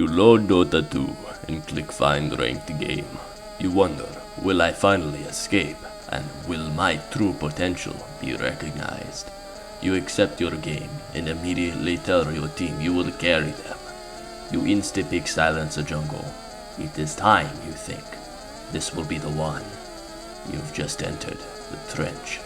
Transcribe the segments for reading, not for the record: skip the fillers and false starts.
You load Dota 2 and click Find Ranked Game. You wonder, will I finally escape? And will my true potential be recognized? You accept your game and immediately tell your team you will carry them. You insta-pick silence a jungle. It is time, you think. This will be the one. You've just entered the trench.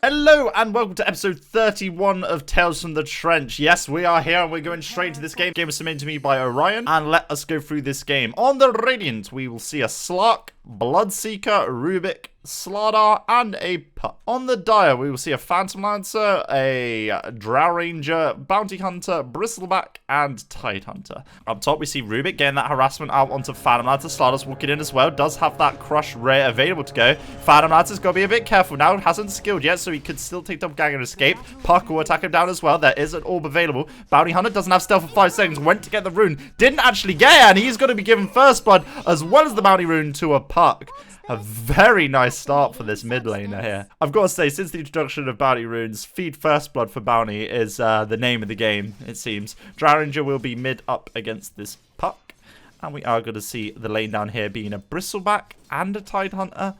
Hello and welcome to episode 31 of Tales from the Trench. Yes, we are here and we're going straight into this game. Game was submitted to me by Orion, and let us go through this game. On the Radiant, we will see a Slark, Bloodseeker, Rubik, Slardar, and a Pup. On the Dire, we will see a Phantom Lancer, a Drow Ranger, Bounty Hunter, Bristleback, and Tidehunter. Up top, we see Rubik getting that harassment out onto Phantom Lancer. Slardar's walking in as well. Does have that Crush Rare available to go. Phantom Lancer's got to be a bit careful now. Hasn't skilled yet, so he could still take down Gang and escape. Puck will attack him down as well. There is an orb available. Bounty Hunter doesn't have stealth for 5 seconds. Went to get the rune. Didn't actually get it, and he's going to be given first blood as well as the bounty rune to a Puck. A very nice start for this mid laner here. I've got to say, since the introduction of bounty runes, feed first blood for bounty is the name of the game, it seems. Drow Ranger will be mid up against this Puck. And we are going to see the lane down here being a Bristleback and a Tidehunter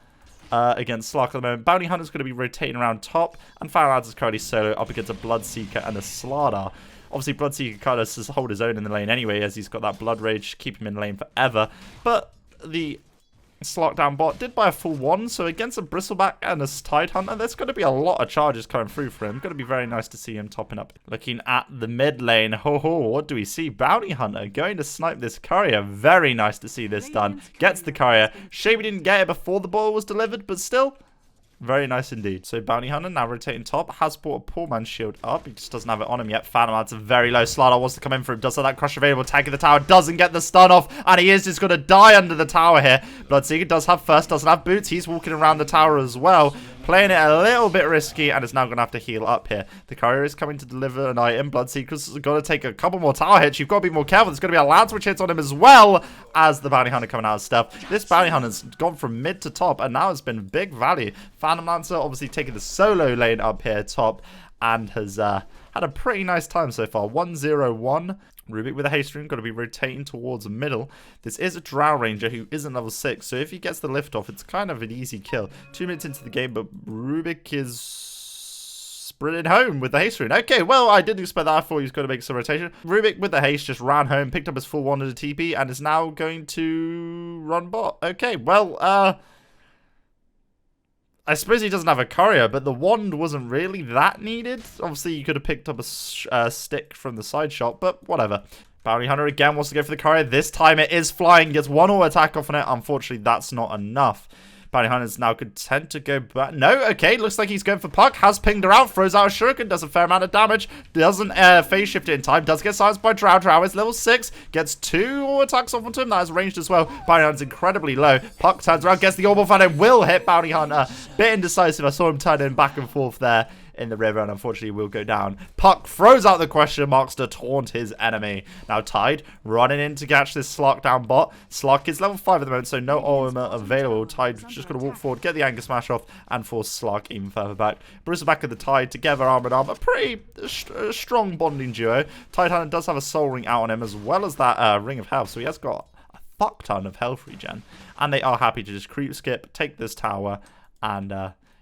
against Slark at the moment. Bounty Hunter's going to be rotating around top. And Firelands is currently solo up against a Bloodseeker and a Slardar. Obviously, Bloodseeker kind of does hold his own in the lane anyway, as he's got that Blood Rage to keep him in the lane forever. But the Slark down bot did buy a full one, so against a Bristleback and a Tidehunter, there's going to be a lot of charges coming through for him. Going to be very nice to see him topping up. Looking at the mid lane, what do we see? Bounty Hunter going to snipe this courier. Very nice to see this done. Gets the courier. Shame he didn't get it before the ball was delivered, but still, very nice indeed. So Bounty Hunter now rotating top. Has brought a poor man's shield up. He just doesn't have it on him yet. Phantom Lancer very low. Slardar wants to come in for him. Does have that Crush available. Tagging the tower. Doesn't get the stun off. And he is just going to die under the tower here. Bloodseeker does have first. Doesn't have boots. He's walking around the tower as well. Playing it a little bit risky, and is now going to have to heal up here. The courier is coming to deliver an item. Bloodseeker's got to take a couple more tower hits. You've got to be more careful. There's going to be a Lance which hits on him as well as the Bounty Hunter coming out of stuff. This Bounty Hunter's gone from mid to top, and now it's been big value. Phantom Lancer obviously taking the solo lane up here top, and has had a pretty nice time so far. 1-0-1. Rubik with a haste rune, got to be rotating towards the middle. This is a Drow Ranger who isn't level 6, so if he gets the lift off, it's kind of an easy kill. 2 minutes into the game, but Rubik is sprinting home with the haste rune. Okay, well, I didn't expect that. I thought he was going to make some rotation. Rubik with the haste just ran home, picked up his full wand of the TP, and is now going to run bot. Okay, well, I suppose he doesn't have a courier, but the wand wasn't really that needed. Obviously, you could have picked up a stick from the side shot, but whatever. Bounty Hunter again wants to go for the courier. This time it is flying, gets one auto attack off on it. Unfortunately, that's not enough. Bounty Hunter's now content to go back. No, okay, looks like he's going for Puck. Has pinged her out, throws out a shuriken, does a fair amount of damage. Doesn't phase shift it in time. Does get silenced by Drow. Drow is level 6. Gets 2 auto attacks off onto him. That is ranged as well. Bounty Hunter's incredibly low. Puck turns around, gets the orb off, and it will hit Bounty Hunter. Bit indecisive. I saw him turning back and forth there in the river, and unfortunately will go down. Puck throws out the question marks to taunt his enemy. Now Tide running in to catch this Slark down bot. Slark is level 5 at the moment, so no armor available. Tide just going to walk forward, get the anger smash off, and force Slark even further back. Bristleback and the Tide together, arm in arm. A pretty strong bonding duo. Tidehunter does have a soul ring out on him, as well as that ring of health, so he has got a fuck ton of health regen. And they are happy to just creep skip, take this tower, and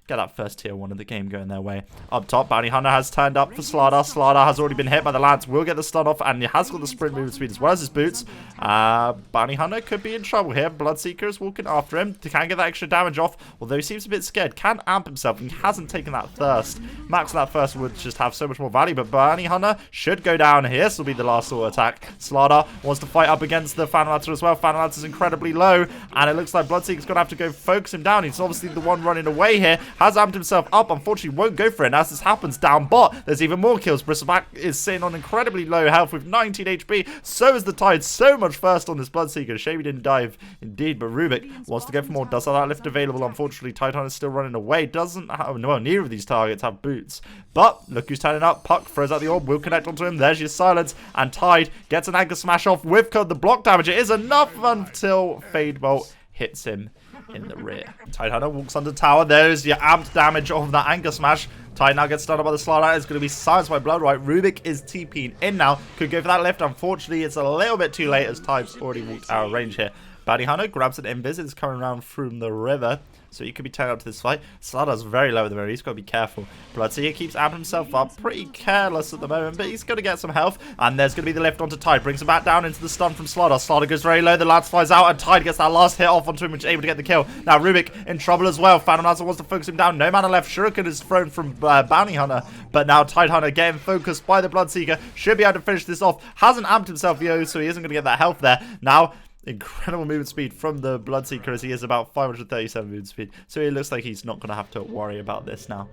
get that first tier 1 of the game going their way. Up top, Bounty Hunter has turned up for Slardar. Slardar has already been hit by the Lance. Will get the stun off, and he has got the sprint movement speed as well as his boots. Bounty Hunter could be in trouble here. Bloodseeker is walking after him. He can get that extra damage off, although he seems a bit scared. Can amp himself, and he hasn't taken that thirst. Max that first would just have so much more value, but Bounty Hunter should go down here. This will be the last auto attack. Slardar wants to fight up against the Phantom Lancer as well. Phantom Lancer is incredibly low, and it looks like Bloodseeker's going to have to go focus him down. He's obviously the one running away here. Has amped himself up, unfortunately won't go for it. And as this happens down bot, there's even more kills. Bristleback is sitting on incredibly low health with 19 HP. So is the Tide. So much first on this Bloodseeker. Shame he didn't dive indeed, but Rubik wants to go for more. Does have that lift available. Unfortunately, Tidehunter is still running away. Doesn't have, well, neither of these targets have boots. But look who's turning up. Puck throws out the orb, will connect onto him. There's your silence, and Tide gets an anchor smash off with the block damage. It is enough until Fade Bolt hits him in the rear. Tidehunter walks under tower. There's your amped damage of that anchor smash. Tide now gets started by the slide. It's going to be silenced by Blood, right? Rubik is TPing in now. Could go for that lift. Unfortunately, it's a little bit too late as Tide's already walked out of range here. Bounty Hunter grabs an invis. It's coming around from the river. So he could be turned up to this fight. Slaughter's very low at the moment. He's got to be careful. Bloodseeker keeps amping himself up. Pretty careless at the moment, but he's going to get some health. And there's going to be the lift onto Tide. Brings him back down into the stun from Slaughter. Slaughter goes very low. The lance flies out, and Tide gets that last hit off onto him, which is able to get the kill. Now Rubik in trouble as well. Phantom Lancer wants to focus him down. No mana left. Shuriken is thrown from Bounty Hunter. But now Tide Hunter getting focused by the Bloodseeker. Should be able to finish this off. Hasn't amped himself, so he isn't going to get that health there. Now, incredible movement speed from the Bloodseeker as he is about 537 movement speed. So it looks like he's not going to have to worry about this now.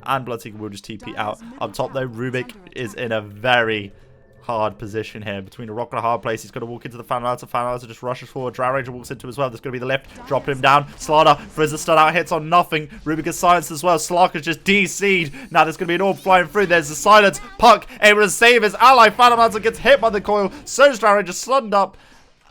And Bloodseeker will just TP out. Up top though, Rubik is in a very hard position here. Between a rock and a hard place. He's going to walk into the Phantom Lancer. Phantom Lancer just rushes forward. Drow Ranger walks into as well. There's going to be the lift. Drop him down. Slaughter throws the stun out. Hits on nothing. Rubik is silenced as well. Slark is just DC'd. Now there's going to be an orb flying through. There's the silence. Puck able to save his ally. Phantom Lancer gets hit by the coil. So's Drow Ranger stunned up.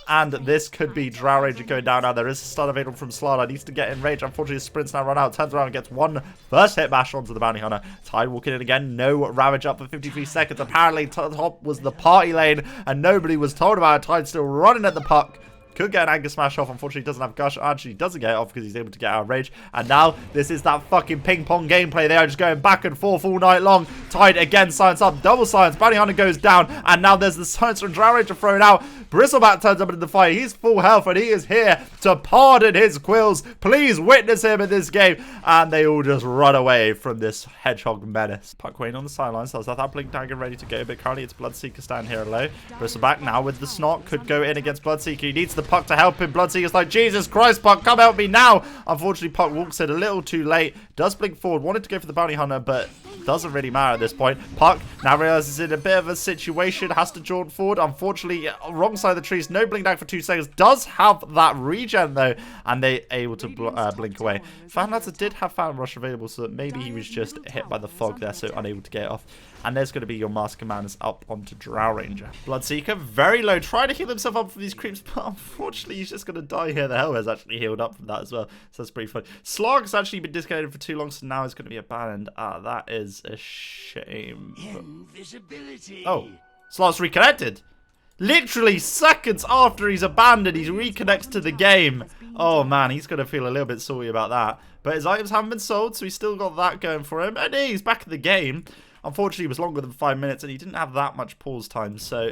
And this could be Drow Ranger going down now. There is a stun available from Slaughter. Needs to get in range. Unfortunately, his sprint's now run out. Turns around and gets one first hit bash onto the Bounty Hunter. Tide walking in again. No Ravage up for 53 seconds. Apparently, top was the party lane. And nobody was told about it. Tide still running at the puck. Could get an Anger Smash off. Unfortunately, he doesn't have Gush. Actually, he doesn't get it off because he's able to get out of range. And now, this is that fucking ping-pong gameplay. They are just going back and forth all night long. Tide again, silence up. Double silence. Bounty Hunter goes down. And now there's the silence from Drow Ranger thrown out. Bristleback turns up into the fight. He's full health and he is here to pardon his quills. Please witness him in this game. And they all just run away from this Hedgehog menace. Puck waiting on the sidelines. So that Blink Dagger ready to go. But currently it's Bloodseeker stand here low. Bristleback now with the Snot. Could go in against Bloodseeker. He needs the Puck to help him. Bloodseeker's like, Jesus Christ, Puck, come help me now. Unfortunately, Puck walks in a little too late. Does blink forward. Wanted to go for the Bounty Hunter, but doesn't really matter at this point. Puck now realizes in a bit of a situation. Has to jaunt forward. Unfortunately, wrong side of the trees. No blink back for 2 seconds. Does have that regen though, and they able to blink away. Phantom Lancer did have Phantom Rush available, so maybe he was just hit by the fog there, so unable to get it off. And there's going to be your Master Commanders up onto Drow Ranger. Bloodseeker very low, trying to heal himself up from these creeps, but unfortunately he's just going to die here. The Hellbear's actually healed up from that as well, so that's pretty funny. Slog's actually been disconnected for too long, so now it's going to be abandoned. That is a shame. Invisibility. Oh, Slog's reconnected. Literally seconds after he's abandoned, he reconnects to the game. Oh man, he's going to feel a little bit sorry about that. But his items haven't been sold, so he's still got that going for him. And he's back in the game. Unfortunately, it was longer than 5 minutes, and he didn't have that much pause time, so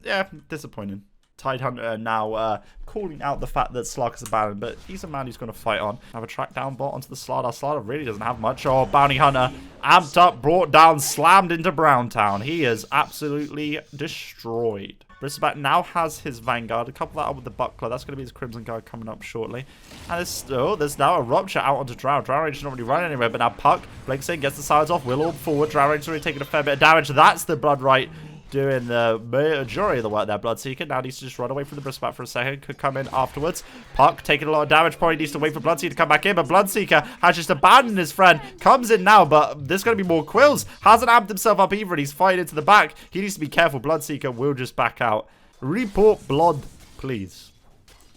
yeah, disappointing. Tide Hunter now calling out the fact that Slark is abandoned, but he's a man who's going to fight on. Have a track down bot onto the Slaughter. Slaughter really doesn't have much. Oh, Bounty Hunter amped up, brought down, slammed into Browntown. He is absolutely destroyed. Bristleback now has his Vanguard. A couple that up with the Buckler. That's going to be his Crimson Guard coming up shortly. And there's now a Rupture out onto Drow. Drow Ranger's not really running anywhere, but now Puck blinks in, gets the sides off, will orb forward. Drow Ranger's already taking a fair bit of damage. That's the Blood Right doing the majority of the work there. Bloodseeker now needs to just run away from the Bristleback for a second. Could come in afterwards. Puck taking a lot of damage. Probably needs to wait for Bloodseeker to come back in, but Bloodseeker has just abandoned his friend. Comes in now, but there's going to be more quills. Hasn't amped himself up either, and he's fighting into the back. He needs to be careful. Bloodseeker will just back out. Report blood, please.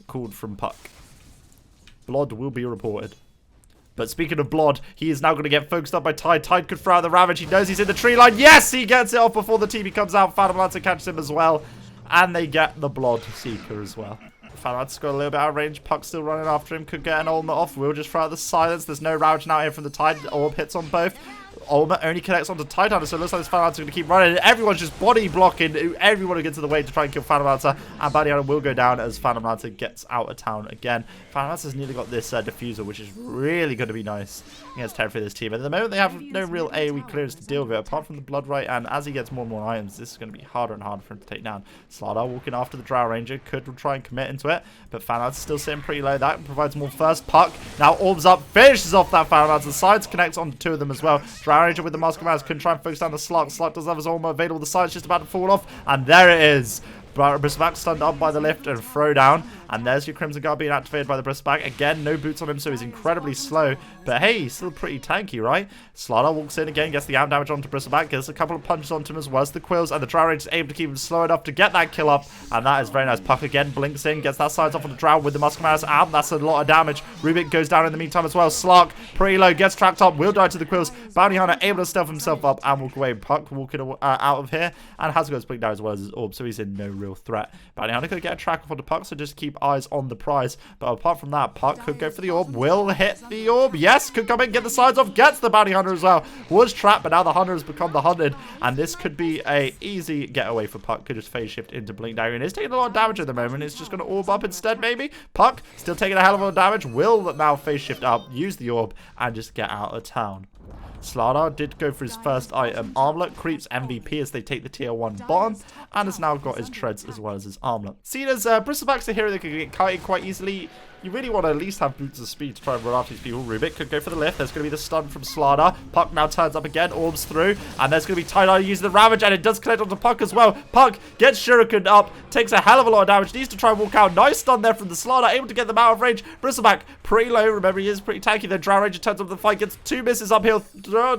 Called from Puck. Blood will be reported. But speaking of blood, he is now going to get focused up by Tide. Tide could throw out the Ravage. He knows he's in the tree line. Yes, he gets it off before the TP comes out. Phantom Lancer catches him as well. And they get the Blood Seeker as well. Phantom Lancer's got a little bit out of range. Puck's still running after him. Could get an ultimate off. We'll just throw out the silence. There's no Ravage now here from the Tide. Orb hits on both. Ultimate only connects onto Tide Hunter, so it looks like this Phantom Lancer is going to keep running. Everyone's just body blocking everyone who gets in the way to try and kill Phantom Lancer. And Bounty Hunter will go down as Phantom Lancer gets out of town again. Phantom Lancer's nearly got this diffuser, which is really going to be nice against Terrify this team. At the moment, they have no real AoE clearance to deal with it, apart from the Blood Right. And as he gets more and more items, this is going to be harder and harder for him to take down. Slaughter walking after the Drow Ranger, could try and commit into it, but Phantom Lancer's still sitting pretty low. That provides more first. Puck now orbs up, finishes off that Phantom Lancer. The sides connects onto 2 of them as well. Drow Ranger with the Mask of Maz couldn't try and focus down the Slark. Slark does have his armor available. The side's just about to fall off, and there it is. Bristleback stunned up by the lift and throw down. And there's your Crimson Guard being activated by the Bristleback. Again, no boots on him, so he's incredibly slow. But hey, he's still pretty tanky, right? Slardar walks in again, gets the arm damage onto Bristleback, gets a couple of punches onto him as well as the Quills. And the Drow Ranger is able to keep him slow enough to get that kill up. And that is very nice. Puck again blinks in, gets that sides off on the Drow with the Musclemar's arm. That's a lot of damage. Rubik goes down in the meantime as well. Slark, pretty low, gets tracked up, will die to the Quills. Bounty Hunter able to stealth himself up and walk away. Puck walking out of here. And has got his blink down as well as his orb, so he's in no real threat. Bounty Hunter could get a track off on the Puck, so just keep eyes on the prize. But apart from that, Puck could go for the orb, will hit the orb, yes, could come in, get the sides off, gets the Bounty Hunter as well, was trapped, but now the Hunter has become the hunted, and this could be a easy getaway for Puck. Could just phase shift into Blink Dagger, is taking a lot of damage at the moment. It's just going to orb up instead, maybe. Puck still taking a hell of a lot of damage, will now phase shift up, use the orb, and just get out of town. Slardar did go for his first item, Armlet, creeps MVP as they take the tier 1 bottom, and has now got his treads as well as his armlet. See, there's Bristleback's a hero that can get kited quite easily. You really want to at least have boots of speed to try and run after these people. Rubik could go for the lift. There's going to be the stun from Slardar. Puck now turns up again, orbs through, and there's going to be Tie-Dye using the Ravage, and it does connect onto Puck as well. Puck gets Shuriken up, takes a hell of a lot of damage, needs to try and walk out. Nice stun there from the Slardar, able to get them out of range. Bristleback, pretty low, remember he is pretty tanky. Then Drow Ranger turns up the fight, gets 2 misses uphill,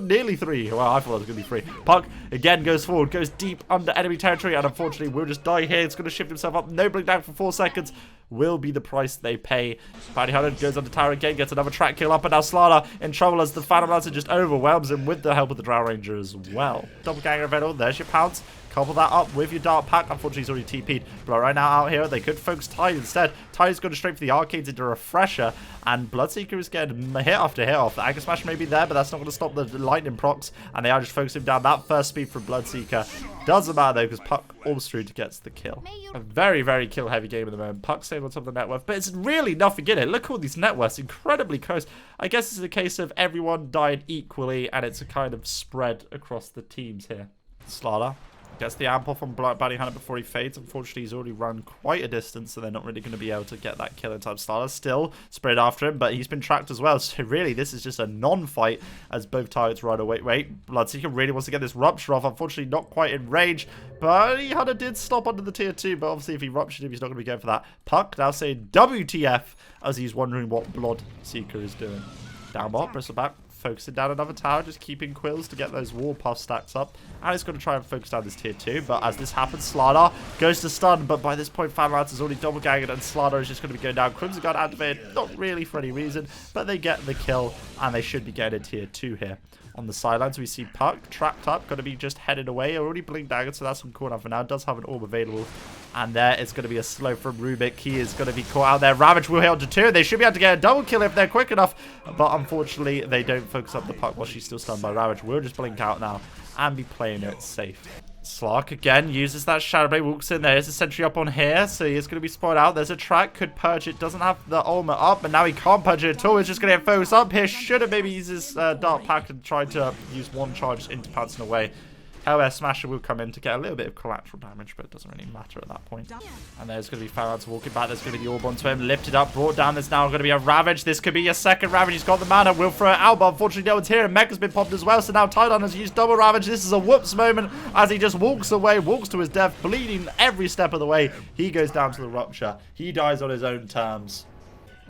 nearly 3. Well, I thought it was going to be 3. Puck again goes forward, goes deep under enemy territory, and unfortunately will just die here. It's going to shift himself up, no blink down for 4 seconds. Will be the price they pay. Bounty Hunter goes under tower again, gets another track kill up, and now Slardar in trouble as the Phantom Lancer just overwhelms him with the help of the Drow Ranger as well. Double ganger event, there's your pounce. Couple that up with your Dark Pack. Unfortunately, he's already TP'd. But right now out here, they could focus Tide instead. Tide's going straight for the Arcades into Refresher. And Bloodseeker is getting hit after hit off. The Anchor Smash may be there, but that's not going to stop the Lightning procs. And they are just focusing down that first speed from Bloodseeker. Doesn't matter though, because Puck orbs through to get the kill. A very, very kill-heavy game at the moment. Puck staying on top of the net worth, but it's really nothing in it. Look at all these net worths, incredibly close. I guess it's a case of everyone dying equally, and it's a kind of spread across the teams here. Slardar gets the amp off on Bounty Hunter before he fades. Unfortunately, he's already run quite a distance, so they're not really going to be able to get that kill in time. Slardar still spread after him, but he's been tracked as well. So really, this is just a non-fight as both targets run away. Wait, Bloodseeker really wants to get this Rupture off. Unfortunately, not quite in range. Bounty Hunter did stop under the tier 2, but obviously if he ruptured him, he's not going to be going for that. Puck now saying WTF as he's wondering what Bloodseeker is doing. Down bot, Bristleback focusing down another tower, just keeping Quills to get those Warpath stacks up. And he's going to try and focus down this tier 2. But as this happens, Slardar goes to stun. But by this point, Phantom Lancer is already double gagged, and Slardar is just going to be going down. Crimson Guard activated, not really for any reason, but they get the kill, and they should be getting a tier 2 here. On the sidelines, we see Puck trapped up, going to be just headed away. Already Blink Dagger, so that's some cool enough for now. Does have an orb available. And there is going to be a slow from Rubik. He is going to be caught out there. Ravage will hit onto 2. They should be able to get a double kill if they're quick enough. But unfortunately, they don't focus up the Puck while she's still stunned by Ravage. We'll just blink out now and be playing it safe. Slark again uses that Shadow Blade, walks in. There's a sentry up on here, so he's going to be spotted out. There's a track, could purge it, doesn't have the ultimate up, but now he can't purge it at all. He's just going to get focused up here. Should have maybe used his Dark Pack and tried to use one charge into pouncing away. However, Smasher will come in to get a little bit of collateral damage, but it doesn't really matter at that point. And there's going to be Phantom walking back. There's going to be the orb onto him, lifted up, brought down. There's now going to be a Ravage. This could be a second Ravage. He's got the mana, will throw it out, but unfortunately no one's here. And Mech has been popped as well, so now Tidon has used double Ravage. This is a whoops moment as he just walks away, walks to his death, bleeding every step of the way. He goes down to the Rupture. He dies on his own terms.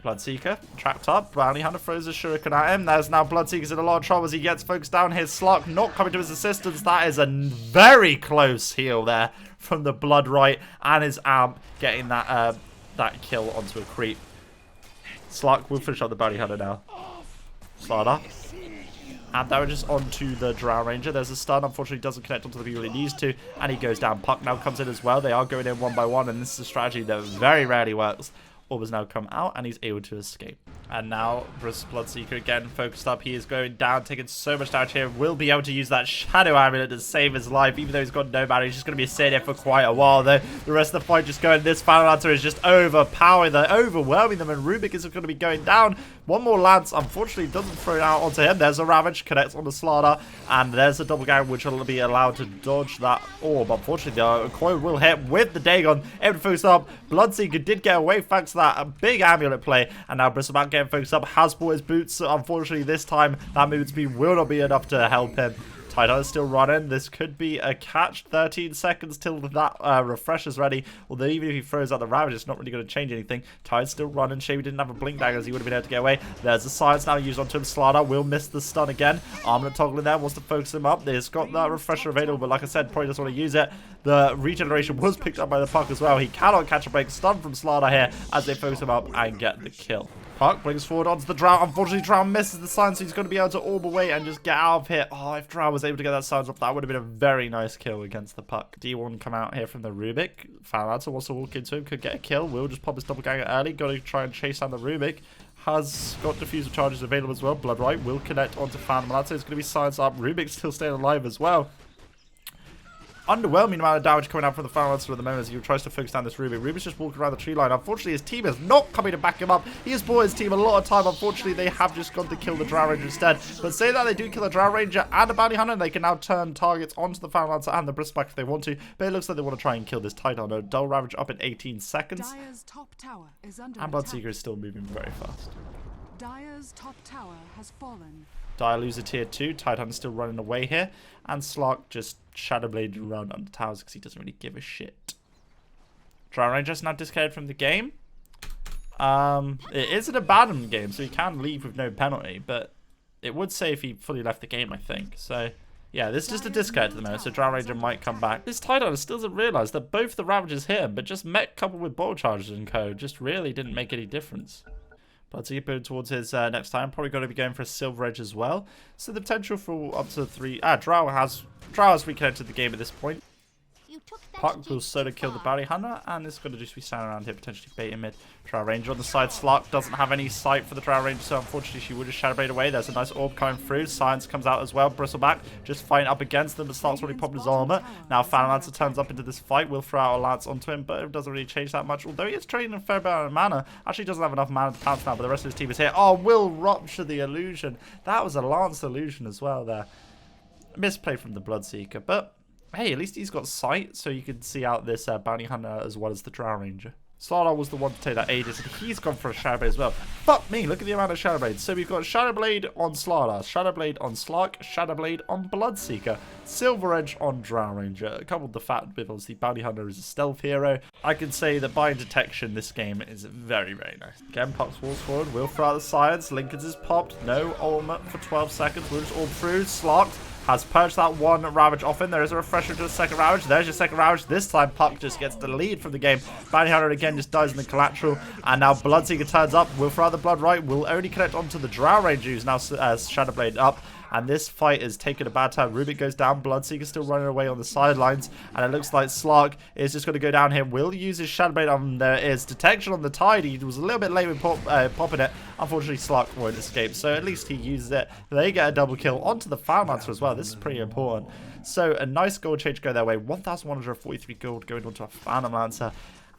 Bloodseeker trapped up. Bounty Hunter throws a shuriken at him. There's now Bloodseeker's in a lot of trouble as he gets focused down. Here's Slark not coming to his assistance. That is a very close heal there from the Blood Right, and his amp getting that that kill onto a creep. Slark will finish up the Bounty Hunter now. Slardar. And that was just onto the Drow Ranger. There's a stun. Unfortunately, doesn't connect onto the people it needs to. And he goes down. Puck now comes in as well. They are going in one by one. And this is a strategy that very rarely works. Orb has now come out, and he's able to escape. And now, Bloodseeker again focused up. He is going down, taking so much damage here. Will be able to use that Shadow Amulet to save his life, even though he's got no mana. He's just going to be sitting here for quite a while, though. The rest of the fight just going. This Phantom Lancer is just overpowering them, overwhelming them, and Rubik is going to be going down. One more Lance, unfortunately, doesn't throw it out onto him. There's a Ravage, connects on the Slardar, and there's a double gang, which will be allowed to dodge that orb. Unfortunately, the coil will hit with the Dagon. Able to focus up. Bloodseeker did get away thanks to that big amulet play, and now Bristleback getting focused up. Has bought his boots. Unfortunately, this time that move speed will not be enough to help him. Titan's still running. This could be a catch. 13 seconds till that refresher's ready. Although even if he throws out the Ravage, it's not really going to change anything. Titan's still running. Shame he didn't have a blink daggers. He would have been able to get away. There's the science now used onto him. Slardar will miss the stun again. Armor toggle in there. Wants to focus him up. He's got that refresher available, but like I said, probably doesn't want to use it. The regeneration was picked up by the Puck as well. He cannot catch a break. Stun from Slardar here as they focus him up and get the kill. Puck brings forward onto the Drow. Unfortunately, Drow misses the sign, so he's going to be able to orb away and just get out of here. Oh, if Drow was able to get that signs off, that would have been a very nice kill against the Puck. D1 come out here from the Rubik. Fanlancer wants to walk into him, could get a kill. Will just pop his doppelganger early. Got to try and chase down the Rubik. Has got diffuser charges available as well. Blood Right will connect onto Fanlancer. It's going to be signs up. Rubik's still staying alive as well. Underwhelming amount of damage coming out from the Fanlancer at the moment as he tries to focus down this Rubik. Rubik's just walking around the tree line. Unfortunately, his team is not coming to back him up. He has bought his team a lot of time. Unfortunately, they have just gone to kill the Drow Ranger instead. But say that they do kill a Drow Ranger and a Bounty Hunter, and they can now turn targets onto the Fanlancer and the Bristleback if they want to. But it looks like they want to try and kill this Titan. A Dull Ravage up in 18 seconds. Dire's top tower is under And Bloodseeker is still moving very fast. Dire's top tower has fallen. Dire loses tier 2. Titan's still running away here. And Slark just Shadowblade around under towers because he doesn't really give a shit. Drow Ranger's now discarded from the game. It is an abandoned game, so he can leave with no penalty. But it would say if he fully left the game, I think. So, yeah, this is just a discard at the moment, so Drow Ranger might come back. This Titan still doesn't realise that both the Ravagers hit him, but just mech coupled with ball charges and co. just really didn't make any difference. But to get towards his next time, probably going to be going for a Silver Edge as well. So the potential for up to 3... Drow has reconnected the game at this point. Puck will solo kill the Bounty Hunter, and it's going to just be standing around here, potentially baiting mid. Drow Ranger on the side. Slark doesn't have any sight for the Drow Ranger, so unfortunately she would just Shadowblade away. There's a nice orb coming through. Science comes out as well. Bristleback just fighting up against them, but Slark's already popped his armor. Now Fanlancer turns up into this fight. Will throw out a lance onto him, but it doesn't really change that much. Although he is trading a fair amount of mana. Actually doesn't have enough mana to pounce now, but the rest of his team is here. Oh, Will rupture the illusion. That was a lance illusion as well there. Misplay from the Bloodseeker, but hey, at least he's got sight, so you can see out this Bounty Hunter as well as the Drow Ranger. Slardar was the one to take that Aegis, and he's gone for a Shadowblade as well. Fuck me, look at the amount of Shadowblades. So we've got Shadowblade on Slardar, Shadowblade on Slark, Shadowblade on Bloodseeker, Silver Edge on Drow Ranger. Coupled the fact with obviously Bounty Hunter is a stealth hero, I can say that by detection this game is very, very nice. Again, Puck's walls forward, will throw out the science, Lincoln's is popped, no ultimate for 12 seconds, will just orb through, Slark has purged that one Ravage off him. There is a refresher to the second Ravage. There's your second Ravage. This time, Puck just gets the lead from the game. Bounty Hunter again just dies in the collateral. And now Bloodseeker turns up. Will throw out the Blood Right. Will only connect onto the Drow Ranger, who's now Shadowblade up. And this fight is taking a bad time. Rubik goes down. Bloodseeker still running away on the sidelines. And it looks like Slark is just going to go down here. Will use his Shadowblade. There is detection on the Tide. He was a little bit late with popping it. Unfortunately, Slark won't escape. So at least he uses it. They get a double kill onto the Fanlancer as well. This is pretty important. So a nice gold change go their way. 1,143 gold going onto a Fanlancer.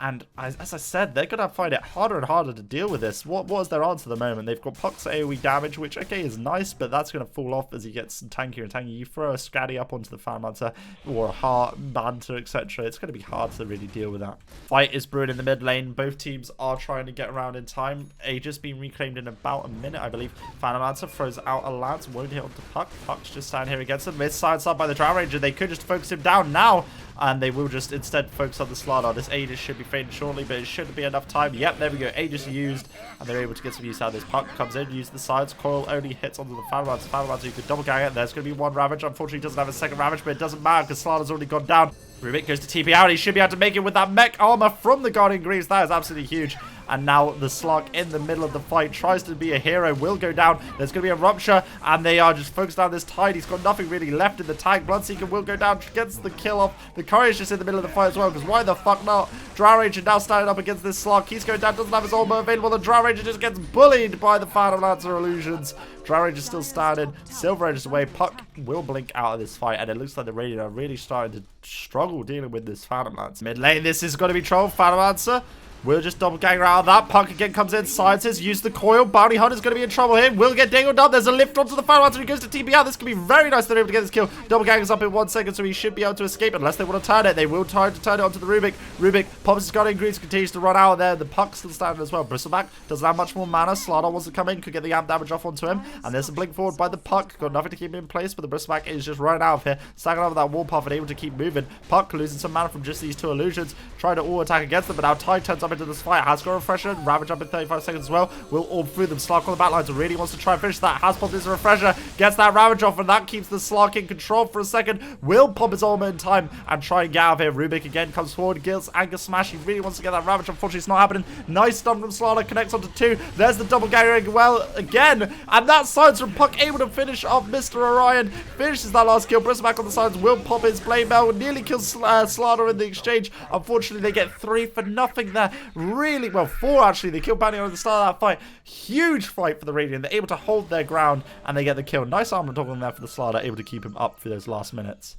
And as I said, they're going to find it harder and harder to deal with this. What was their answer at the moment? They've got Puck's AoE damage, which, okay, is nice, but that's going to fall off as he gets tankier and tankier. You throw a Scatty up onto the Fanlancer, or a Heart, Banter, etc. It's going to be hard to really deal with that. Fight is brewing in the mid lane. Both teams are trying to get around in time. Aegis being reclaimed in about a minute, I believe. Fanlancer throws out a lance, won't hit onto Puck. Puck's just standing here against him. Mid side up by the Drow Ranger. They could just focus him down now, and they will just instead focus on the Slardar. This Aegis should be fading shortly, but it shouldn't be enough time. Yep, there we go. Aegis used, and they're able to get some use out of this. Puck comes in, uses the sides. Coil only hits onto the Fanlancer. Fanlancer, you could double gang it. There's going to be one Ravage. Unfortunately, he doesn't have a second Ravage, but it doesn't matter because Slardar's already gone down. Rubik goes to TP out. He should be able to make it with that mech armor from the Guardian Greaves. That is absolutely huge. And now the Slark in the middle of the fight tries to be a hero, will go down. There's going to be a rupture, and they are just focused on this Tide. He's got nothing really left in the tank. Bloodseeker will go down, gets the kill off. The Courage just in the middle of the fight as well, because why the fuck not? Drow Ranger now standing up against this Slark. He's going down, doesn't have his armor available. The Drow Ranger just gets bullied by the Fanlancer illusions. Drow Ranger still standing. Silver Edge is away. Puck will blink out of this fight, and it looks like the Radiant are really starting to struggle dealing with this Fanlancer. Mid lane, this is going to be trouble. Fanlancer We'll just double gang around that. Puck again comes in, silences, use the coil. Bounty Hunter's going to be in trouble here. Will get dangled down. There's a lift onto the final answer. He goes to TP out. This could be very nice. They're able to get this kill. Double gang is up in 1 second, so he should be able to escape unless they want to turn it. They will try to turn it onto the Rubik. Rubik pops his gun in, Greaves continues to run out there. The Puck's still standing as well. Bristleback doesn't have much more mana. Slardar wants to come in, could get the amp damage off onto him. And there's a blink forward by the Puck. Got nothing to keep him in place, but the Bristleback is just running out of here. Stacking over that wall path and able to keep moving. Puck losing some mana from just these two illusions. Trying to all attack against them, but now Tide turns up into this fight. Has got a refresher. Ravage up in 35 seconds as well. Will orb through them. Slark on the back lines and really wants to try and finish that. Has popped his refresher. Gets that Ravage off, and that keeps the Slark in control for a second. Will pop his armor in time and try and get out of here. Rubik again comes forward. Gills Anchor Smash. He really wants to get that Ravage. Unfortunately, it's not happening. Nice stun from Slardar. Connects onto 2. There's the double gathering well again. And that sides from Puck able to finish off Mr. Orion. Finishes that last kill. Bristleback on the sides. Will pop his blade bell. Nearly kills Slardar in the exchange. Unfortunately, they get 3 for nothing there. Really, well, 4 actually. They kill Bounty at the start of that fight. Huge fight for the Radiant. They're able to hold their ground and they get the kill. Nice armor toggle in there for the Slardar, able to keep him up for those last minutes.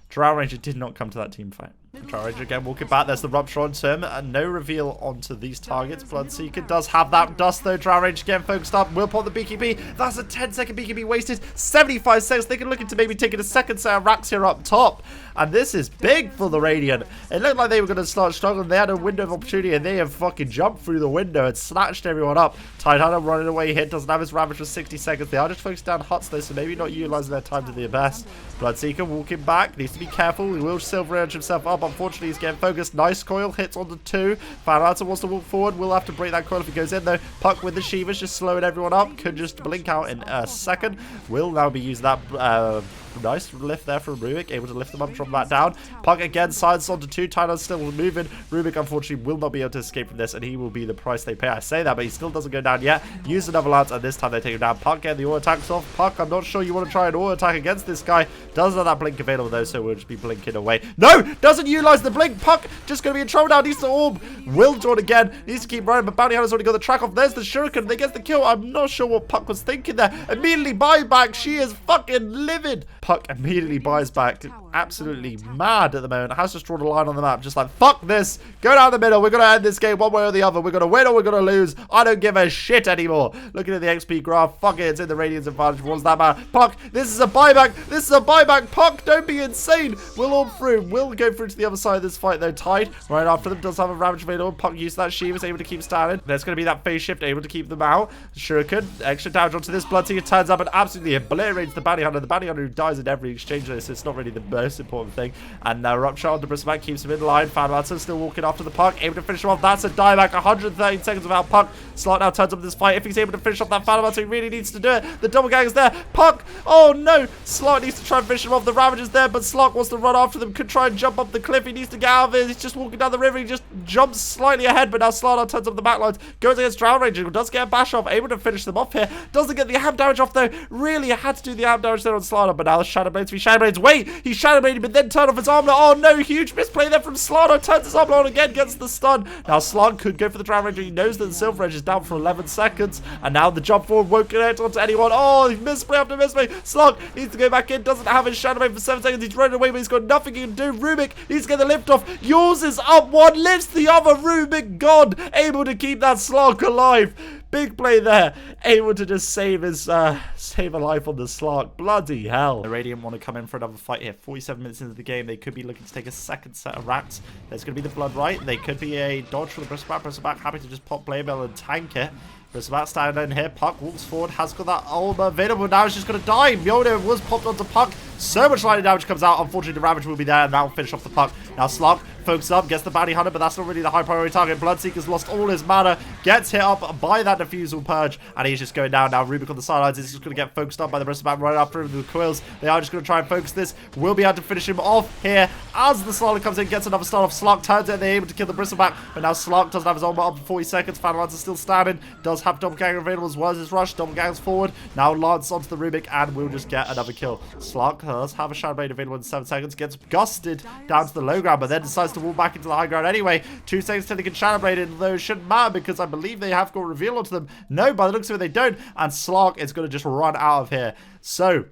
Drow Ranger did not come to that team fight. Drow Ranger again walking back. There's the rupture onto him. And no reveal onto these targets. Bloodseeker does have that dust though. Drow Ranger again focused up. Will pop the BKB. That's a 10-second BKB wasted. 75 seconds. They can look into maybe taking a second set of racks here up top. And this is big for the Radiant. It looked like they were going to start struggling. They had a window of opportunity and they have fucking jumped through the window and snatched everyone up. Tide Hunter running away here. Doesn't have his Ravage for 60 seconds. They are just focused down huts though, so maybe not utilizing their time to their best. Bloodseeker walking back. Needs to be careful. He will Silver Edge himself up. Unfortunately, he's getting focused. Nice coil. Hits on the 2. Final Answer wants to walk forward. Will have to break that coil if he goes in though. Puck with the Shivas just slowing everyone up. Could just blink out in a second. Will now be using that nice lift there from Rubik, able to lift them up, drop that down. Puck again, sides onto 2. Tyler's still moving. Rubik unfortunately will not be able to escape from this, and he will be the price they pay. I say that, but he still doesn't go down yet. Use another lance, and this time they take him down. Puck getting the auto attacks off. Puck, I'm not sure you want to try an auto attack against this guy. Does have that blink available though, so we'll just be blinking away. No, doesn't utilize the blink. Puck just going to be in trouble now. Needs to orb. Will drawn again. Needs to keep running, but Bounty Hunter's already got the track off. There's the Shuriken. They get the kill. I'm not sure what Puck was thinking there. Immediately buyback. She is fucking livid. Puck immediately buys back. Absolutely mad at the moment. Has just drawn a line on the map. Just like, fuck this. Go down the middle. We're going to end this game one way or the other. We're going to win or we're going to lose. I don't give a shit anymore. Looking at the XP graph. Fuck it. It's in the Radiant's advantage. What's that matter? Puck, this is a buyback. This is a buyback. Puck, don't be insane. We'll orb through. We'll go through to the other side of this fight though. Tide right after them. Does have a Ravage available. Puck used that. She was able to keep standing. There's going to be that phase shift. Able to keep them out. Shuriken. Extra damage onto this. Bloodseeker turns up and absolutely obliterates the Bounty Hunter. The Bounty Hunter who dies in every exchange though, so it's not really the most important thing. And Rupture on the Bristleback keeps him in line. Fanmancer still walking after the Puck. Able to finish him off. That's a dieback. 113 seconds without Puck. Slot now turns up this fight. If he's able to finish off that Fanmancer, he really needs to do it. The double gang is there. Puck. Oh no. Slot needs to try and finish him off. The Ravage is there, but Slot wants to run after them. Could try and jump up the cliff. He needs to get out of it. He's just walking down the river. He just jumps slightly ahead, but now Slot turns up the backlines. Goes against Drow Ranger. Does get a bash off. Able to finish them off here. Doesn't get the amp damage off though. Really had to do the amp damage there on Slaughter, but now the Shadow Blades be Shadow Blades. Wait, he Shadow Bladed, but then turned off his armor. Oh no, huge misplay there from Slaughter. Turns his armor on again, gets the stun. Now Slug could go for the Drow Ranger. He knows that the Silver Edge is down for 11 seconds, and now the jump forward won't connect onto anyone. Oh, misplay after misplay. Slug needs to go back in, doesn't have his Shadow Blade for 7 seconds. He's running away, but he's got nothing he can do. Rubik needs to get the lift off. Yours is up one, lifts the other. Rubik, God, able to keep that Slug alive. Big play there, able to just save his save a life on the Slark. Bloody hell. The Radiant want to come in for another fight here. 47 minutes into the game. They could be looking to take a second set of racks. There's going to be the Blood Right. They could be a dodge for the Bristleback. Bristleback happy to just pop Blaybell and tank it. Bristleback standing in here. Puck walks forward. Has got that armor available. Now he's just going to die. Mjolnir was popped onto Puck. So much lightning damage comes out. Unfortunately, the Ravage will be there and that will finish off the Puck. Now Slug focuses up, gets the Bounty Hunter, but that's not really the high priority target. Bloodseeker's lost all his mana, gets hit up by that Diffusal Purge, and he's just going down now. Rubik on the sidelines is just going to get focused up by the Bristleback right after him with the coils. They are just going to try and focus this. Will be able to finish him off here as the Slug comes in, gets another start off. Slug turns it, they're able to kill the Bristleback, but now Slug doesn't have his armor up for 40 seconds. Fan Lance is still standing, does have Double Gang available as well as his rush. Double Gang's forward. Now Lance onto the Rubik, and we'll just get another kill. Slug does have a Shadow Blade available in 7 seconds, gets gusted down to the low ground, but then decides to walk back into the high ground anyway. 2 seconds till they can Shadow Blade in, though it shouldn't matter because I believe they have got reveal onto them. No, by the looks of it, they don't, and Slug is going to just run out of here. So,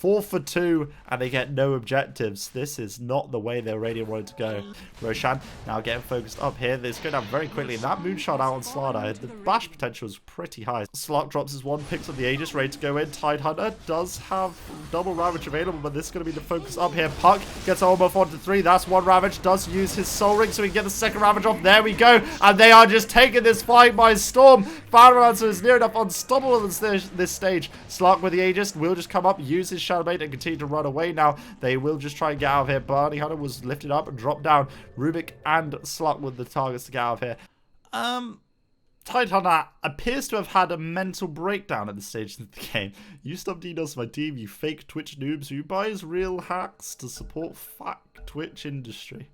4 for 2, and they get no objectives. This is not the way their Radiant wanted to go. Roshan now getting focused up here. This go down very quickly. And that moonshot out on Slardar. The bash potential is pretty high. Slark drops his one, picks up the Aegis, ready to go in. Tidehunter does have double Ravage available, but this is going to be the focus up here. Puck gets almost 1 to 3. That's one Ravage. Does use his Soul Ring so he can get the second Ravage off. There we go. And they are just taking this fight by storm. Firelancer is near enough unstoppable at this stage. Slark with the Aegis will just come up, use his Shadow Bait, and continue to run away now. They will just try and get out of here. Barney Hunter was lifted up and dropped down. Rubik and Slark with the targets to get out of here. Tidehunter appears to have had a mental breakdown at this stage of the game. You stop DDoS my team, you fake Twitch noobs who buys real hacks to support fuck Twitch industry.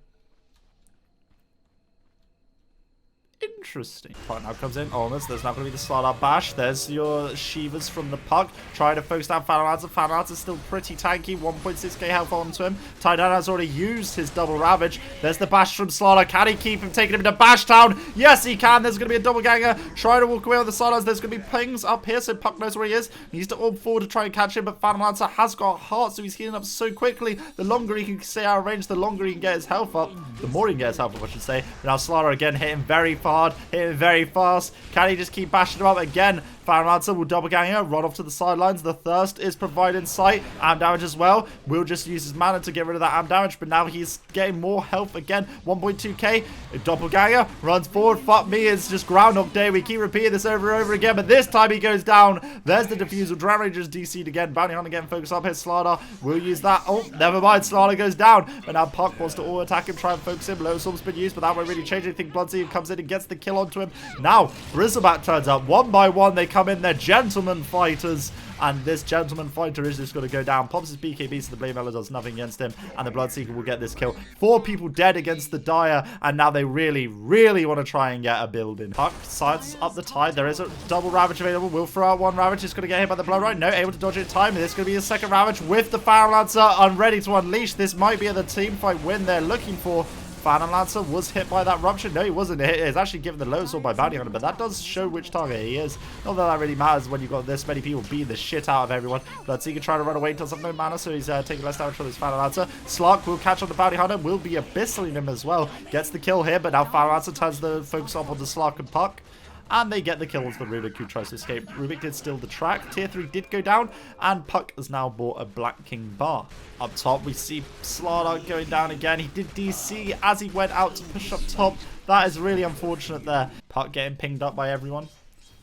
Interesting. Puck now comes in. Almost. There's not going to be the Slardar bash. There's your Shivas from the Puck. Trying to focus down Firelancer. Firelancer's still pretty tanky. 1.6k health onto him. Tidehunter has already used his double Ravage. There's the bash from Slardar. Can he keep him, taking him into Bash Town? Yes, he can. There's going to be a double ganger. Trying to walk away with the Slardars. There's going to be pings up here, so Puck knows where he is. He needs to orb forward to try and catch him, but Firelancer has got heart, so he's healing up so quickly. The longer he can stay out of range, the longer he can get his health up. The more he can get his health up, I should say. But now Slardar again hitting very hard, hitting very fast. Can he just keep bashing him up again? Firelancer will double ganger, run off to the sidelines. The Thirst is providing sight. Arm damage as well. Will just use his mana to get rid of that arm damage, but now he's getting more health again. 1.2k. Doppelganger runs forward. Fuck me, it's just Groundhog Day. We keep repeating this over and over again, but this time he goes down. There's the Diffusal. Drown Ranger's DC'd again. Bounty Hunter getting focused up here. Slardar will use that. Oh, never mind. Slardar goes down, but now Puck wants to auto-attack him, try and focus him. Low Sword's been used, but that won't really change anything. Bloodseeker comes in and gets the kill onto him. Now, Bristleback turns up. One by one, they come in. They're gentleman fighters, and this gentleman fighter is just going to go down. Pops his BKB, so the Blade Mailer does nothing against him, and the Bloodseeker will get this kill. 4 people dead against the Dire, and now they really, really want to try and get a build in. Puck sides up the Tide. There is a double Ravage available. Will throw out one Ravage. It's going to get hit by the Blood Right. No, able to dodge it in time. And this is going to be a second Ravage with the Firelancer. Ready to unleash. This might be the team fight win they're looking for. Firelancer was hit by that Rupture. No, he wasn't hit. It's actually given the low sword by Bounty Hunter, but that does show which target he is. Not that that really matters when you've got this many people beating the shit out of everyone. Bloodseeker trying to run away until something no mana, so he's taking less damage from his Firelancer. Slark will catch on the Bounty Hunter, will be abyssaling him as well. Gets the kill here, but now Firelancer turns the focus off on the Slark and Puck. And they get the kill onto the Rubik, who tries to escape. Rubik did steal the track. Tier 3 did go down. And Puck has now bought a Black King bar. Up top, we see Slardar going down again. He did DC as he went out to push up top. That is really unfortunate there. Puck getting pinged up by everyone.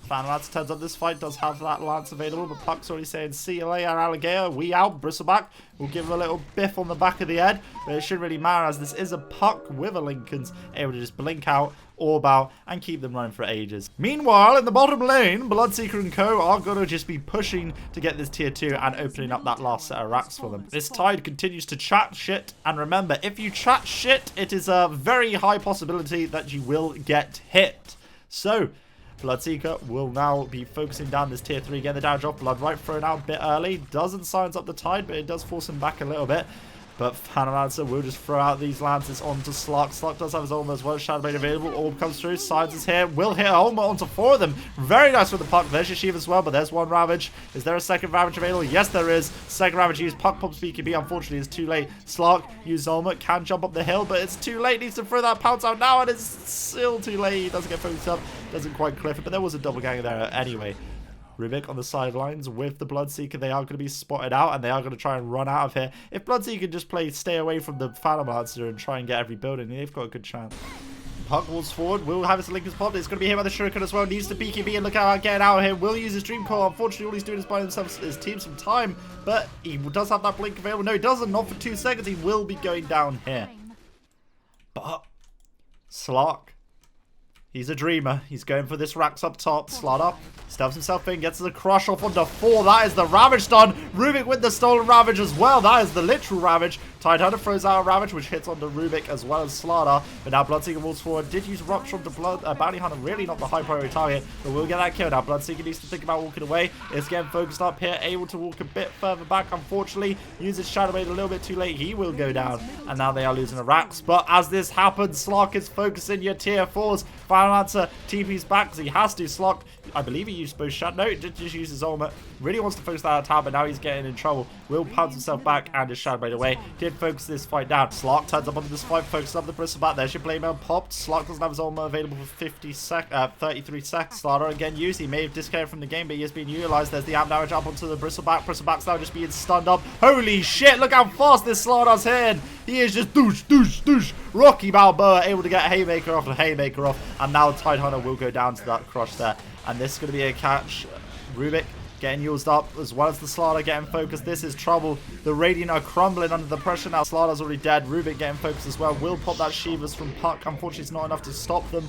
Firelancer turns up. This fight does have that lance available, but Puck's already saying, see you later, alligator. We out. Bristleback will give him a little biff on the back of the head, but it shouldn't really matter as this is a Puck with a Lincoln's able to just blink out, orb out, and keep them running for ages. Meanwhile, in the bottom lane, Bloodseeker and co are going to just be pushing to get this tier 2 and opening up that last set of racks for them. This Tide continues to chat shit, and remember, if you chat shit, it is a very high possibility that you will get hit. So, Bloodseeker will now be focusing down this tier 3, getting the damage off. Blood Right thrown out a bit early. Doesn't silence up the Tide, but it does force him back a little bit. But Firelancer will just throw out these lances onto Slark. Slark does have his ultimate as well. Shadow Blade available. Orb comes through. Sides is here. Will hit ultimate onto 4 of them. Very nice with the Puck. There's your Shiva as well, but there's one Ravage. Is there a second Ravage available? Yes, there is. Second Ravage used. Puck pops BKB. Unfortunately, it's too late. Slark used ultimate. Can jump up the hill, but it's too late. Needs to throw that pounce out now, and it's still too late. He doesn't get focused up. Doesn't quite cliff it, but there was a double ganger there anyway. Rubik on the sidelines with the Bloodseeker. They are going to be spotted out, and they are going to try and run out of here. If Bloodseeker can just stay away from the Firelancer and try and get every building, they've got a good chance. Puck walks forward. Will have his Lincoln's pop. It's going to be hit by the Shuriken as well. Needs to BKB and look out getting out of here. Will use his Dream Core. Unfortunately, all he's doing is buying himself his team some time, but he does have that blink available. No, he doesn't. Not for 2 seconds. He will be going down here. But Slark, he's a dreamer. He's going for this racks up top. Slardar stabs himself in, gets the crush off onto 4. That is the Ravage done. Rubik with the stolen Ravage as well. That is the literal Ravage. Tidehunter throws out a Ravage, which hits onto Rubik as well as Slardar. But now Bloodseeker walks forward. Did use Rupture onto Bounty Hunter. Really not the high priority target, but we'll get that kill. Now Bloodseeker needs to think about walking away. It's getting focused up here. Able to walk a bit further back. Unfortunately, uses Shadow Blade a little bit too late. He will go down. And now they are losing the racks. But as this happens, Slark is focusing your tier 4s. Firelancer TP's back because he has to. Slark I believe he used both shot. No, he did just use his ultimate. Really wants to focus that tower, but now he's getting in trouble. Will pounce himself back and is shadowed away. Did focus this fight down. Slark turns up onto this fight, focuses up the bristleback. There's your Playmail popped. Slark doesn't have his ultimate available for 33 seconds. Slaughter again used. He may have disconnected from the game, but he has been utilized. There's the amp damage up onto the bristleback. Bristleback's now just being stunned up. Holy shit, look how fast this Slaughter's hitting. He is just douche. Rocky Balboa able to get Haymaker off and Haymaker off. And now Tidehunter will go down to that crush there. And this is going to be a catch. Rubik getting used up as well as the Slaughter getting focused. This is trouble. The Radiant are crumbling under the pressure now. Slaughter's already dead. Rubik getting focused as well. Will pop that Shivas from Puck. Unfortunately, it's not enough to stop them.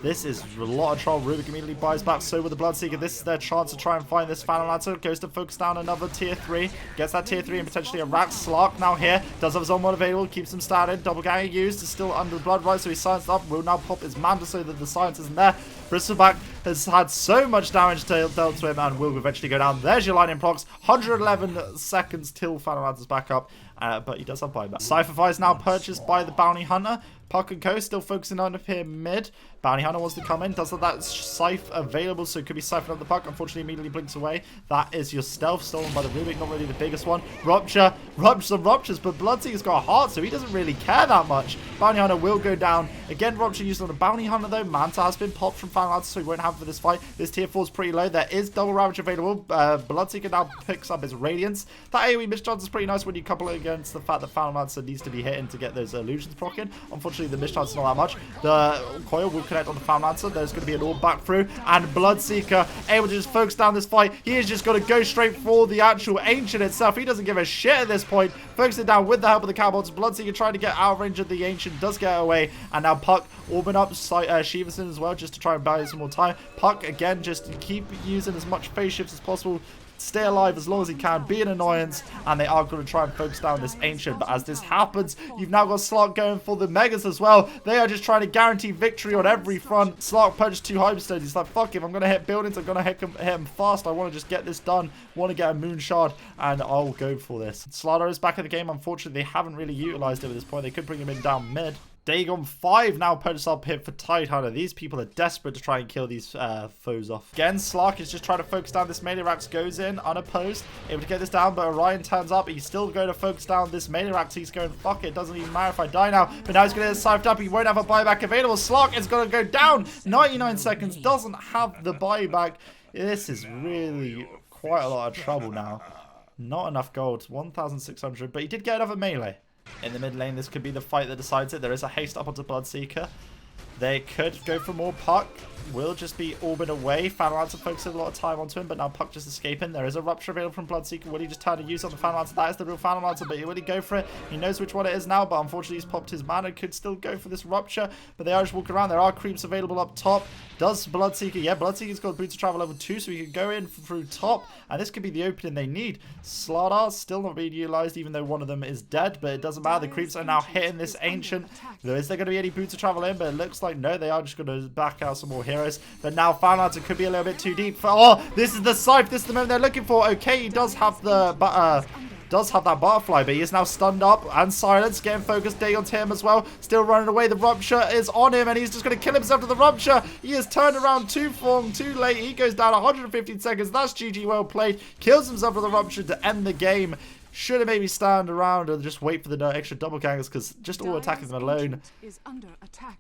This is a lot of trouble. Rubik immediately buys back. So with the Bloodseeker, this is their chance to try and find this Phantom Lancer. Goes to focus down another tier 3. Gets that tier 3 and potentially a Rat. Slark now here. Does have his own mod available. Keeps him started. Double gang used. Is still under the blood right, so he's silenced up. Will now pop his Manta so that the silence isn't there. Bristleback has had so much damage dealt to him and will eventually go down. There's your lightning procs. 111 seconds till Phantom Lancer's back up. But he does have buyback. Cypherfy is now purchased by the Bounty Hunter. Puck and Co. still focusing on up here mid. Bounty Hunter wants to come in. Does have that Scythe available, so it could be siphoned up the Puck. Unfortunately, immediately blinks away. That is your stealth stolen by the Rubik. Not really the biggest one. Rupture. Some ruptures, but Bloodseeker's got a heart, so he doesn't really care that much. Bounty Hunter will go down. Again, Rupture used on a Bounty Hunter, though. Manta has been popped from Phantom Lancer, so he won't have for this fight. This tier 4 is pretty low. There is double Ravage available. Bloodseeker now picks up his Radiance. That AoE mischance is pretty nice when you couple it against the fact that Phantom Lancer needs to be hitting to get those illusions proccing. Unfortunately, the mischance is not that much. The coil will connect on the Phantom Lancer. There's going to be an orb back through, and Bloodseeker able to just focus down this fight. He is just going to go straight for the actual Ancient itself. He doesn't give a shit at this point. Focus it down with the help of the Cowboys. Bloodseeker trying to get out of range of the Ancient, does get away, and now Puck orbing up Shivason as well, just to try and buy some more time. Puck again, just keep using as much phase shifts as possible. Stay alive as long as he can, be an annoyance, and they are going to try and focus down this Ancient. But as this happens, you've now got Slark going for the Megas as well. They are just trying to guarantee victory on every front. Slark purchased 2 Hyperstones. He's like, fuck, if I'm going to hit buildings, I'm going to hit him fast. I want to just get this done. Want to get a Moon Shard, and I'll go for this. Slaughter is back in the game. Unfortunately, they haven't really utilized it at this point. They could bring him in down mid. Dagon 5 now purchased up here for Tidehunter. These people are desperate to try and kill these foes off. Again, Slark is just trying to focus down this melee. Rax goes in unopposed, able to get this down, but Orion turns up. He's still going to focus down this melee. Rax. He's going, fuck it, doesn't even matter if I die now. But now he's going to get siphed up. He won't have a buyback available. Slark is going to go down. 99 seconds, doesn't have the buyback. This is really quite a lot of trouble now. Not enough gold, 1,600, but he did get another melee. In the mid lane, this could be the fight that decides it. There is a haste up onto Bloodseeker. They could go for more. Puck will just be orbing away. Phantom Lancer focusing a lot of time onto him, but now Puck just escaping. There is a Rupture available from Bloodseeker. Will he just turn to use on the Phantom Lancer? That is the real Phantom Lancer, but will he go for it? He knows which one it is now, but unfortunately he's popped his mana. Could still go for this Rupture, but they are just walking around. There are creeps available up top. Does Bloodseeker? Yeah, Bloodseeker's got Boots of Travel level 2, so he can go in through top, and this could be the opening they need. Slardar still not being utilized, even though one of them is dead, but it doesn't matter. The creeps are now hitting this Ancient. Is there going to be any Boots of Travel in? But it looks like no, they are just going to back out some more heroes. But now Phantom Lancer could be a little bit too deep. Oh, this is the Scythe. This is the moment they're looking for. Okay, he does have the that butterfly, but he is now stunned up and silenced, getting focused. Dagon's him as well, still running away. The Rupture is on him, and he's just going to kill himself to the Rupture. He has turned around too late. He goes down 115 seconds. That's GG, well played. Kills himself with the Rupture to end the game. Should have maybe stand around and just wait for the extra double gangers, because just all attacking them alone.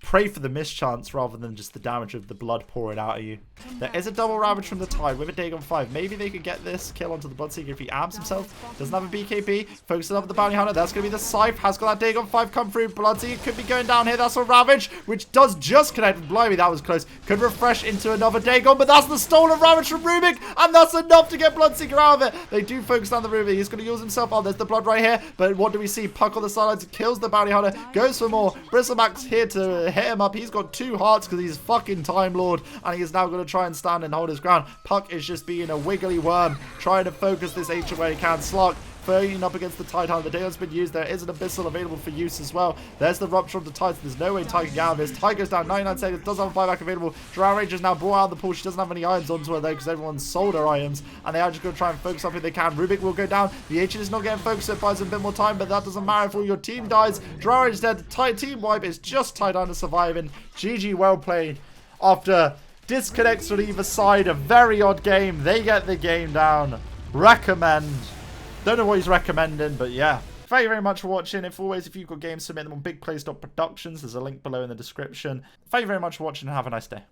Pray for the mischance rather than just the damage of the blood pouring out of you. There is a double ravage from the Tide with a Dagon 5. Maybe they could get this kill onto the Bloodseeker if he arms himself. Doesn't have a BKB. Focuses up the Bounty Hunter. That's going to be the Scythe. Has got that Dagon 5 come through. Bloodseeker could be going down here. That's a Ravage, which does just connect. Blimey, that was close. Could refresh into another Dagon, but that's the stolen Ravage from Rubik, and that's enough to get Bloodseeker out of it. They do focus down the Rubik. He's going to use himself. Oh, there's the blood right here, but what do we see? Puck on the sidelines kills the Bounty Hunter, goes for more. Bristleback's here to hit him up. He's got 2 hearts because he's fucking Time Lord, and he is now going to try and stand and hold his ground. Puck is just being a wiggly worm, trying to focus this Ancient where he can. Slark fighting up against the Tide Hunter. The Dagon's been used. There is an Abyssal available for use as well. There's the Rupture of the Tide. So there's no way Tide can get out of this. Tide goes down 99 seconds. Does have a buyback available. Drow Ranger's now brought out of the pool. She doesn't have any items onto her though, because everyone's sold her items, and they are just going to try and focus up if they can. Rubik will go down. The Ancient is not getting focused, so it buys them a bit more time, but that doesn't matter if all your team dies. Drow Ranger's dead. Team wipe is just Tide Hunter surviving. GG, well played. After Disconnects on either side. A very odd game. They get the game down. Recommend. Don't know what he's recommending, but yeah. Thank you very much for watching. If always, if you've got games, submit them on bigplace.productions. There's a link below in the description. Thank you very much for watching and have a nice day.